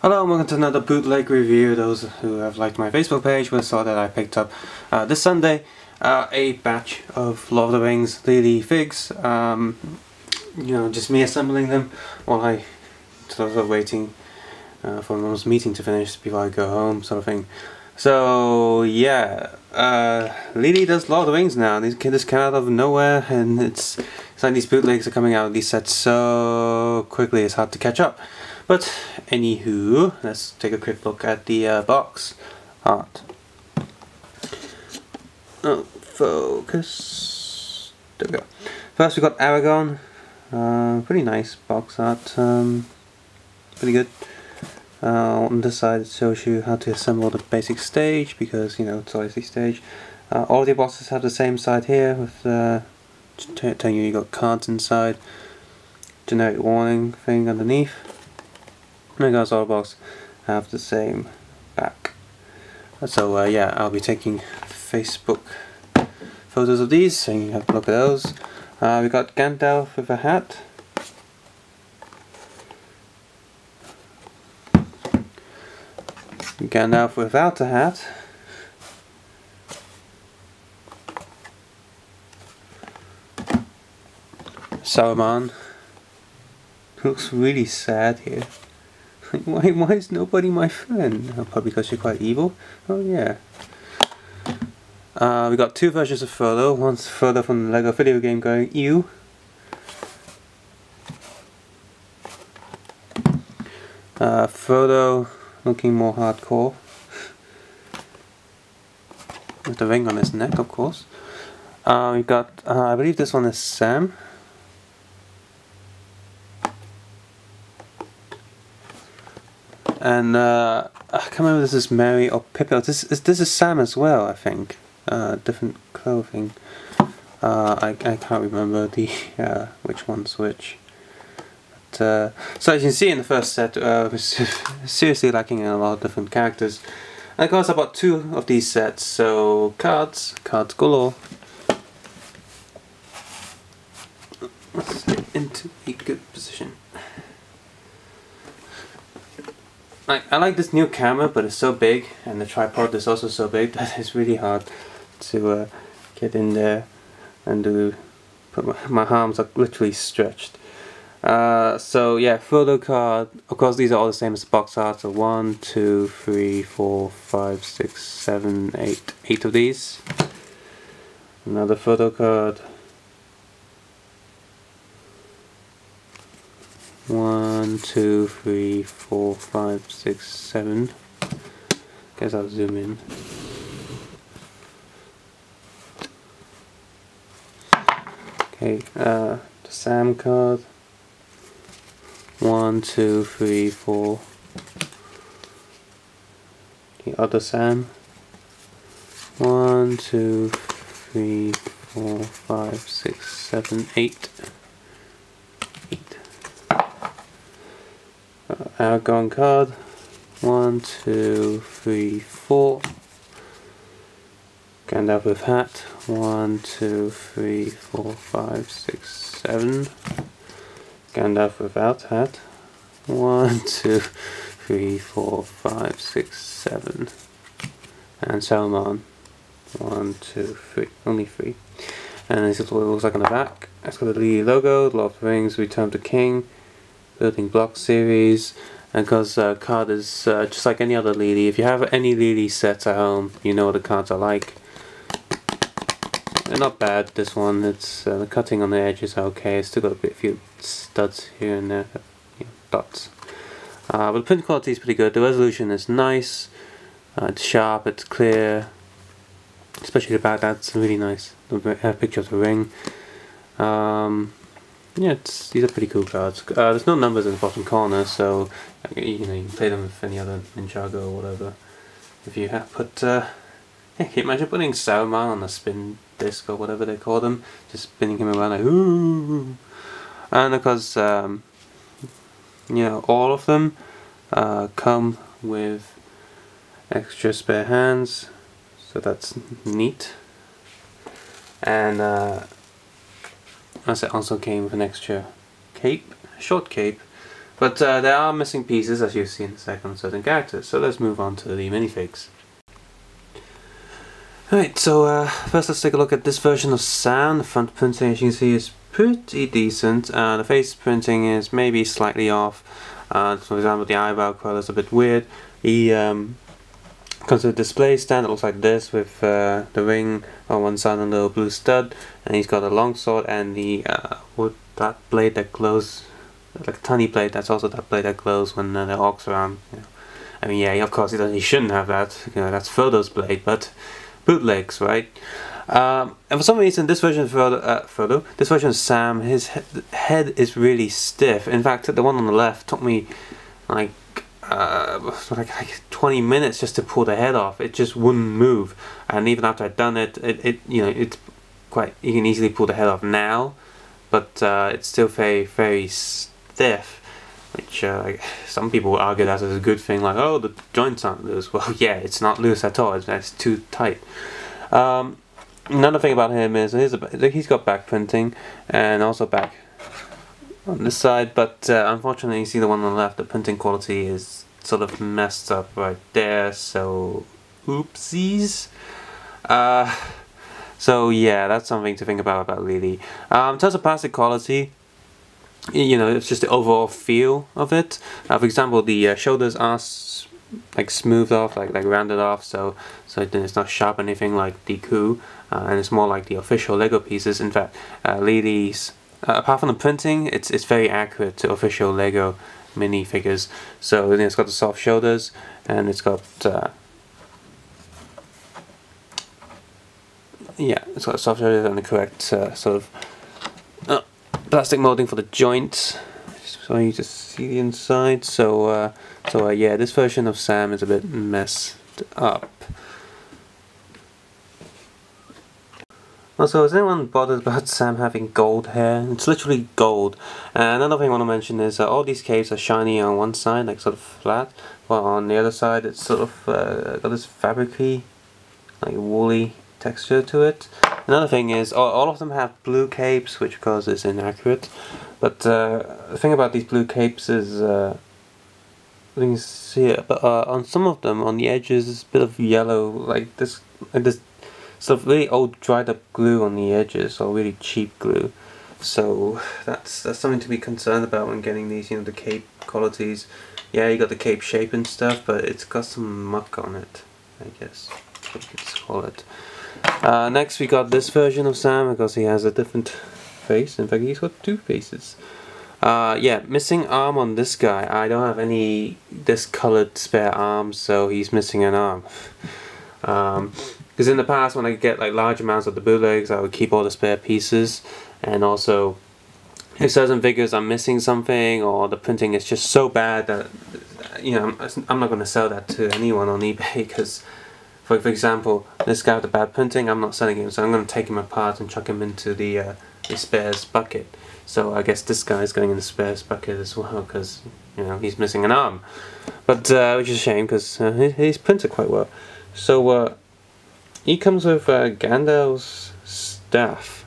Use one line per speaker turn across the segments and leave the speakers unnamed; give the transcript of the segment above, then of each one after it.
Hello and welcome to another bootleg review. Those who have liked my Facebook page will saw that I picked up this Sunday a batch of Lord of the Rings Lele figs. Just me assembling them while I sort of waiting for mom's meeting to finish before I go home, sort of thing. So yeah, Lele does Lord of the Rings now. This came out of nowhere, and it's like these bootlegs are coming out of these sets so quickly it's hard to catch up. But anywho, let's take a quick look at the box art. Oh, focus. There we go. First we got Aragorn. Pretty nice box art. Pretty good. On this side it shows you how to assemble the basic stage, because it's obviously stage. All the boxes have the same side here with telling you got cards inside. Generic warning thing underneath. And guys, all box have the same back. So yeah, I'll be taking Facebook photos of these, so you can have a look at those. We got Gandalf with a hat. Gandalf without a hat. Saruman looks really sad here. Why is nobody my friend? Oh, probably because you're quite evil. Oh yeah. We got two versions of Frodo. One's Frodo from the Lego video game going ew. Frodo looking more hardcore. With the ring on his neck, of course. We got, I believe this one is Sam. And I can't remember if this is Mary or Pippa. This is Sam as well, I think. Different clothing. I can't remember the which one's which. But, so as you can see in the first set, we're seriously lacking in a lot of different characters. And of course I bought two of these sets, so cards galore. Let's get into a good position. I like this new camera, but it's so big, and the tripod is also so big that it's really hard to get in there and do. My arms are literally stretched. So yeah, photo card. Of course, these are all the same as the box art. So 1, 2, 3, 4, 5, 6, 7, 8. 8 of these. Another photo card. 1, 2, 3, 4, 5, 6, 7. Guess I'll zoom in. Okay, the Sam card. 1, 2, 3, 4. The other Sam. 1, 2, 3, 4, 5, 6, 7, 8. Aragorn card. 1, 2, 3, 4. Gandalf with hat. 1, 2, 3, 4, 5, 6, 7. Gandalf without hat. 1, 2, 3, 4, 5, 6, 7. And Saruman. 1, 2, 3. Only 3. And this is what it looks like on the back. It's got the Lele logo, Lord of the Rings, Return of the King, Building Block series. And because card is just like any other Lele. If you have any Lele sets at home, you know what the cards are like. They're not bad, this one. It's the cutting on the edges are okay. It's still got a few studs here and there, dots. But the print quality is pretty good. The resolution is nice. It's sharp, it's clear. Especially the back, that's really nice. The picture of the ring. Yeah, these are pretty cool cards. There's no numbers in the bottom corner, so you can play them with any other Ninjago or whatever. If you have put, yeah, can you imagine putting Saruman on a spin disc or whatever they call them, just spinning him around like ooh. And of course, all of them come with extra spare hands, so that's neat. And as it also came with an extra cape, short cape, But there are missing pieces, as you see in a second, on certain characters. So let's move on to the minifigs. Alright, so first let's take a look at this version of Sam. The front printing, as you can see, is pretty decent. The face printing is maybe slightly off. For example, the eyebrow color is a bit weird. He comes with a display stand that looks like this, with the ring on one side and a little blue stud, and he's got a long sword and the that blade that glows, like a tiny blade. That's also that blade that glows when the orcs around. You know. I mean, yeah, of course he shouldn't have that. You know, that's Frodo's blade, but bootlegs, right? And for some reason, this version of this version of Sam, his head is really stiff. In fact, the one on the left took me like 20 minutes just to pull the head off. It just wouldn't move, and even after I'd done it, you know, it's quite, you can easily pull the head off now, but it's still very stiff, which some people would argue that is a good thing, like, oh, the joints aren't loose. Well, yeah, it's not loose at all, it's too tight. Another thing about him is he's got back printing and also back on this side, but unfortunately, you see the one on the left, the printing quality is sort of messed up right there, so oopsies. So yeah, that's something to think about Lele. In terms of plastic quality, you know, it's just the overall feel of it. For example, the shoulders are like smoothed off, like rounded off, so it's not sharp or anything like the coup, and it's more like the official Lego pieces. In fact, Lele's, apart from the printing, it's very accurate to official Lego minifigures. So you know, it's got the soft shoulders, and it's got yeah, it's got soft shoulders and the correct sort of plastic molding for the joints, so you just see the inside. So yeah, this version of Sam is a bit messed up. Also, is anyone bothered about Sam having gold hair? It's literally gold. Another thing I want to mention is all these capes are shiny on one side, like sort of flat, while on the other side it's sort of got this fabricy, like woolly texture to it. Another thing is all of them have blue capes, which of course is inaccurate. But the thing about these blue capes is, you can see it, but on some of them, on the edges, there's a bit of yellow, like this sort of really old dried up glue on the edges, or really cheap glue. So that's something to be concerned about when getting these, you know, the cape qualities. Yeah, you got the cape shape and stuff, but it's got some muck on it, I guess that's what you could call it. Next we got this version of Sam, because he has a different face. In fact, he's got two faces. Yeah, missing arm on this guy. I don't have any discolored spare arms, so he's missing an arm. Because in the past, when I get like large amounts of the bootlegs, I would keep all the spare pieces, and also if certain figures are missing something, or the printing is just so bad that, you know, I'm not going to sell that to anyone on eBay, because for example, this guy with the bad printing, I'm not selling him, so I'm going to take him apart and chuck him into the spares bucket. So I guess this guy is going in the spares bucket as well, because, you know, he's missing an arm. But which is a shame, because he's printed quite well. So he comes with Gandalf's staff,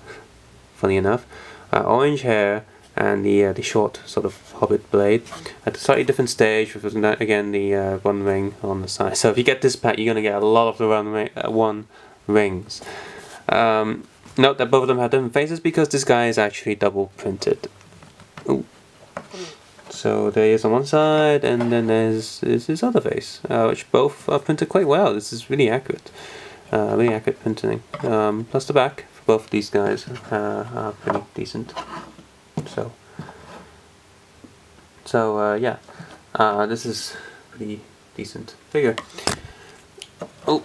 funny enough, orange hair, and the short sort of hobbit blade at a slightly different stage, with again the one ring on the side. So if you get this pack, you're going to get a lot of the one rings. Note that both of them have different faces, because this guy is actually double printed. Ooh. So there he is on one side, and then there's his other face, which both are printed quite well. This is really accurate. Really accurate printing. Plus the back for both of these guys are pretty decent. So yeah, this is pretty decent figure. Oh,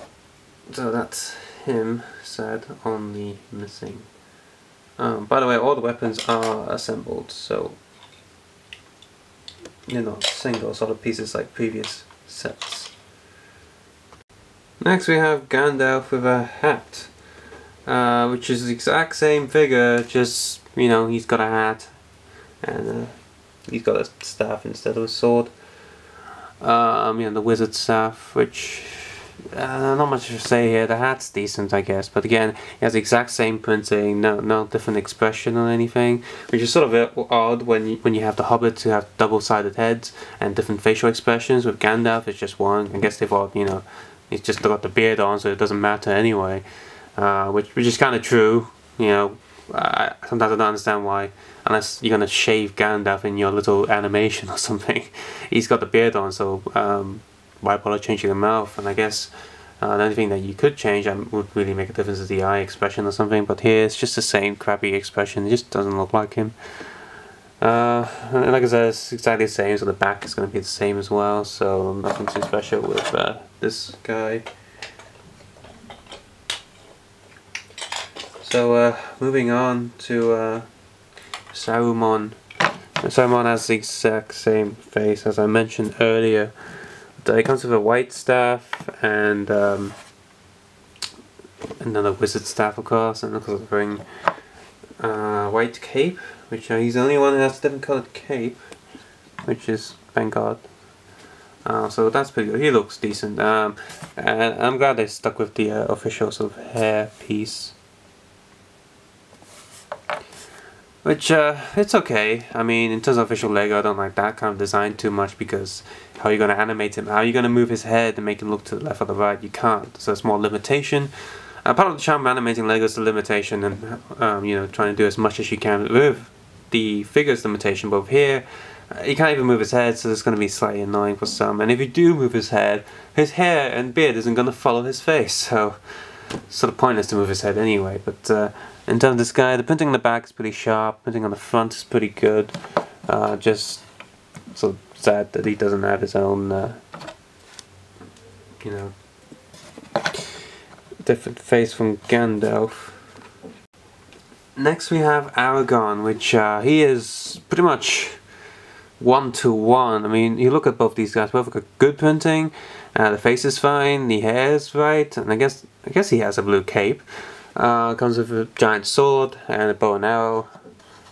so that's him said on the missing. By the way, all the weapons are assembled, so they're not single sort of pieces like previous sets. Next we have Gandalf with a hat, which is the exact same figure, just, you know, he's got a hat and he's got a staff instead of a sword. You know, the wizard staff, which, not much to say here. The hat's decent, I guess, but again, he has the exact same printing, no different expression or anything, which is sort of odd when you have the Hobbits who have double-sided heads and different facial expressions. With Gandalf, it's just one. I guess they thought, you know, he's just got the beard on, so it doesn't matter anyway, which is kind of true. You know, sometimes I don't understand why, unless you're gonna shave Gandalf in your little animation or something. He's got the beard on, so why bother changing the mouth? And I guess the only thing that you could change that would really make a difference is the eye expression or something, but here it's just the same crappy expression. It just doesn't look like him. And like I said, it's exactly the same, so the back is going to be the same as well, so nothing too special with this guy. So moving on to Saruman. Saruman has the exact same face as I mentioned earlier. It comes with a white staff and another wizard staff, of course, and of course wearing white cape, which he's the only one who has a different coloured cape, which is, thank God. So that's pretty good. He looks decent, and I'm glad they stuck with the official sort of hair piece. Which, it's okay. I mean, in terms of official Lego, I don't like that kind of design too much, because how are you going to animate him? How are you going to move his head and make him look to the left or the right? You can't. So it's more limitation. Part of the charm of animating Lego is the limitation and, you know, trying to do as much as you can with the figure's limitation. But here, you can't even move his head, so it's going to be slightly annoying for some. And if you do move his head, his hair and beard isn't going to follow his face. So it's sort of pointless to move his head anyway. But in terms of this guy, the printing on the back is pretty sharp, printing on the front is pretty good. Just sort of sad that he doesn't have his own, you know, different face from Gandalf. Next we have Aragorn, which he is pretty much one-to-one. I mean, you look at both these guys, both got good printing, the face is fine, the hair is right, and I guess he has a blue cape. Comes with a giant sword and a bow and arrow,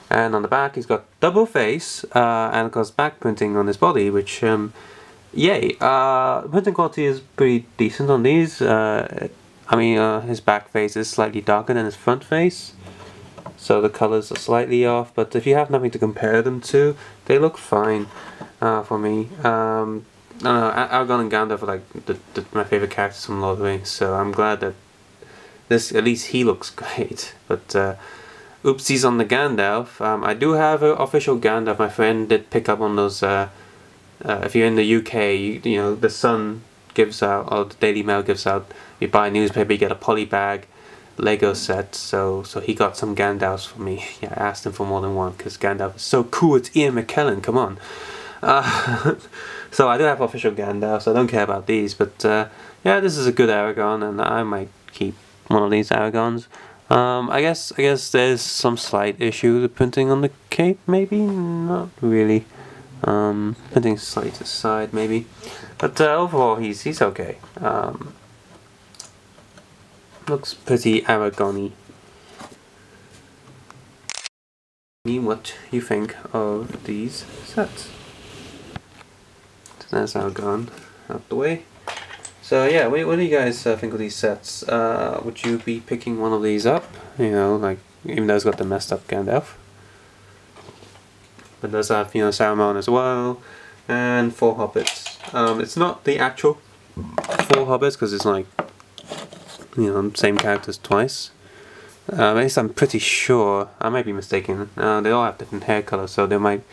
and on the back he's got double face and of course back printing on his body, which yay. Printing quality is pretty decent on these. I mean, his back face is slightly darker than his front face, so the colors are slightly off, but if you have nothing to compare them to, they look fine for me. I don't know, Aragorn and Gandalf are like my favorite characters from Lord of the Rings, so I'm glad that this, at least he looks great. But oopsies on the Gandalf. I do have an official Gandalf. My friend did pick up on those. If you're in the UK, you know, the Sun gives out, or the Daily Mail gives out, you buy a newspaper, you get a polybag Lego set. So he got some Gandalfs for me. Yeah, I asked him for more than one because Gandalf is so cool. It's Ian McKellen, come on. So I do have official Gandalf, so I don't care about these. But yeah, this is a good Aragorn, and I might keep one of these Aragorns. I guess there's some slight issue with the printing on the cape, maybe? Not really. Printing slightly to the side, maybe. But overall, he's okay. Looks pretty Aragorn-y. What you think of these sets? So that's Aragorn out the way. So yeah, what do you guys think of these sets? Would you be picking one of these up? You know, like, even though it's got the messed up Gandalf. But it does have, you know, Saruman as well, and 4 hobbits. It's not the actual 4 hobbits, because it's like, you know, same characters twice. At least I'm pretty sure, I might be mistaken, they all have different hair colors, so they might,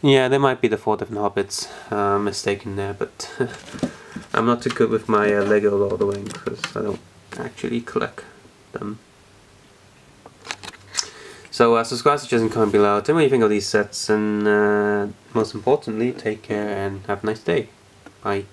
yeah, they might be the 4 different hobbits, mistaken there, but I'm not too good with my Lego Lord of the Rings, because I don't actually collect them. So subscribe, suggest, and comment below. Tell me what you think of these sets, and most importantly, take care and have a nice day. Bye.